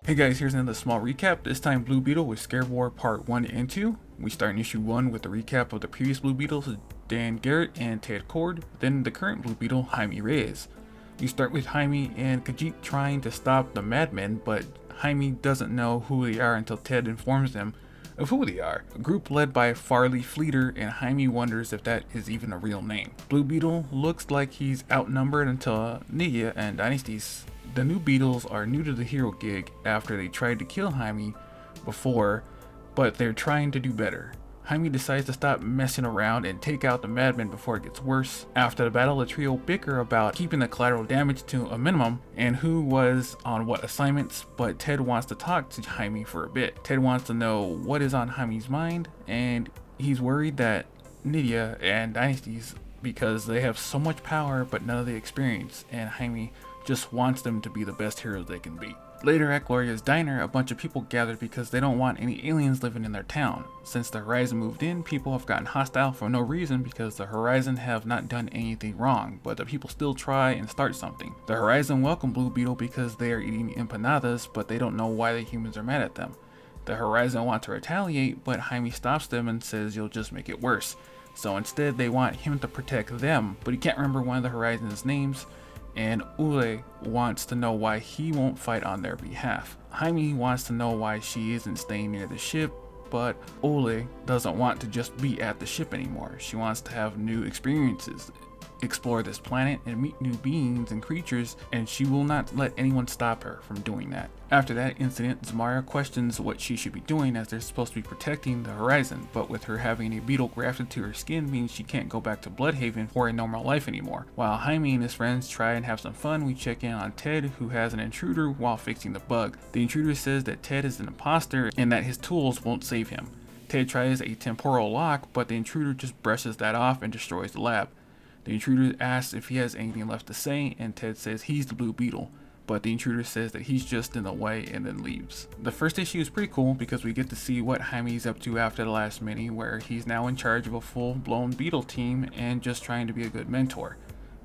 Hey guys, here's another small recap, this time Blue Beetle with Scarab War Part 1 and 2. We start in issue 1 with a recap of the previous Blue Beetles, Dan Garrett and Ted Kord, then the current Blue Beetle, Jaime Reyes. We start with Jaime and Khajiit trying to stop the madmen, but Jaime doesn't know who they are until Ted informs them of who they are. A group led by Farley Fleeter, and Jaime wonders if that is even a real name. Blue Beetle looks like he's outnumbered until Nydia and Dynasties. The new Beetles are new to the hero gig after they tried to kill Jaime before, but they're trying to do better. Jaime decides to stop messing around and take out the madmen before it gets worse. After the battle, the trio bicker about keeping the collateral damage to a minimum and who was on what assignments, but Ted wants to talk to Jaime for a bit. Ted wants to know what is on Jaime's mind, and he's worried that Nydia and Dynasties, because they have so much power but none of the experience, and Jaime just wants them to be the best heroes they can be. Later at Gloria's diner, a bunch of people gathered because they don't want any aliens living in their town. Since the Horizon moved in, people have gotten hostile for no reason because the Horizon have not done anything wrong, but the people still try and start something. The Horizon welcome Blue Beetle because they are eating empanadas, but they don't know why the humans are mad at them. The Horizon want to retaliate, but Jaime stops them and says you'll just make it worse. So instead they want him to protect them, but he can't remember one of the Horizon's names, and Ule wants to know why he won't fight on their behalf. Jaime wants to know why she isn't staying near the ship, but Ule doesn't want to just be at the ship anymore. She wants to have new experiences, explore this planet, and meet new beings and creatures, and she will not let anyone stop her from doing that. After that incident, Zamaria questions what she should be doing as they're supposed to be protecting the Horizon, but with her having a beetle grafted to her skin means she can't go back to Bloodhaven for a normal life anymore. While Jaime and his friends try and have some fun, we check in on Ted, who has an intruder while fixing the bug. The intruder says that Ted is an imposter and that his tools won't save him. Ted tries a temporal lock, but the intruder just brushes that off and destroys the lab. The intruder asks if he has anything left to say, and Ted says he's the Blue Beetle, but the intruder says that he's just in the way and then leaves. The first issue is pretty cool because we get to see what Jaime's up to after the last mini, where he's now in charge of a full-blown Beetle team and just trying to be a good mentor.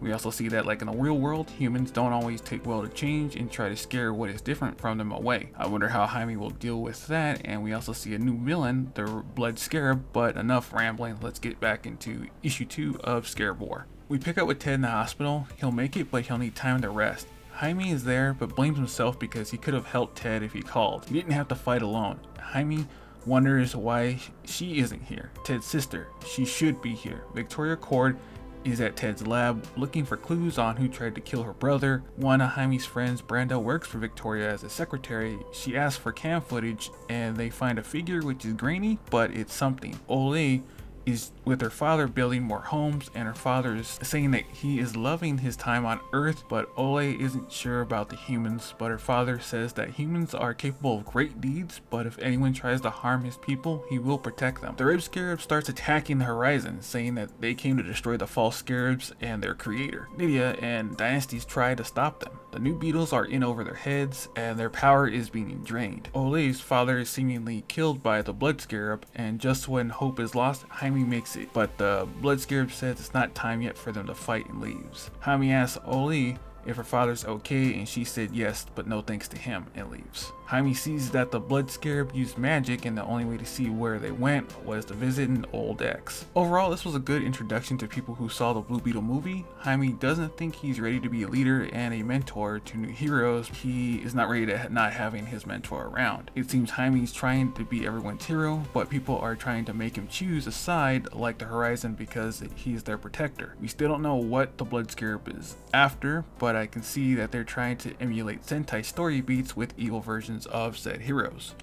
We also see that, like in the real world, humans don't always take well to change and try to scare what is different from them away. I wonder how Jaime will deal with that, and we also see a new villain, the Blood Scarab, but enough rambling, let's get back into issue 2 of Scarab War. We pick up with Ted in the hospital. He'll make it, but he'll need time to rest. Jaime is there, but blames himself because he could have helped Ted if he called. He didn't have to fight alone. Jaime wonders why she isn't here. Ted's sister, she should be here. Victoria Kord is at Ted's lab looking for clues on who tried to kill her brother. One of Jaime's friends, Brando, works for Victoria as a secretary. She asks for cam footage and they find a figure which is grainy, but it's something. Ole is with her father building more homes, and her father is saying that he is loving his time on Earth, but Ole isn't sure about the humans. But her father says that humans are capable of great deeds, but if anyone tries to harm his people, he will protect them. The Red Scarab starts attacking the Horizon, saying that they came to destroy the false scarabs and their creator. Nydia and Dynasties try to stop them. The new Beetles are in over their heads, and their power is being drained. Ole's father is seemingly killed by the Blood Scarab, and just when hope is lost, Jaime makes it, but the Blood Scarab says it's not time yet for them to fight and leaves. Jaime asks Ole if her father's okay, and she said yes, but no thanks to him, and leaves. Jaime sees that the Blood Scarab used magic, and the only way to see where they went was to visit an old ex. Overall, this was a good introduction to people who saw the Blue Beetle movie. Jaime doesn't think he's ready to be a leader and a mentor to new heroes. He is not ready to not having his mentor around. It seems Jaime's trying to be everyone's hero, but people are trying to make him choose a side like the Horizon because he's their protector. We still don't know what the Blood Scarab is after, but I can see that they're trying to emulate Sentai story beats with evil versions of said heroes.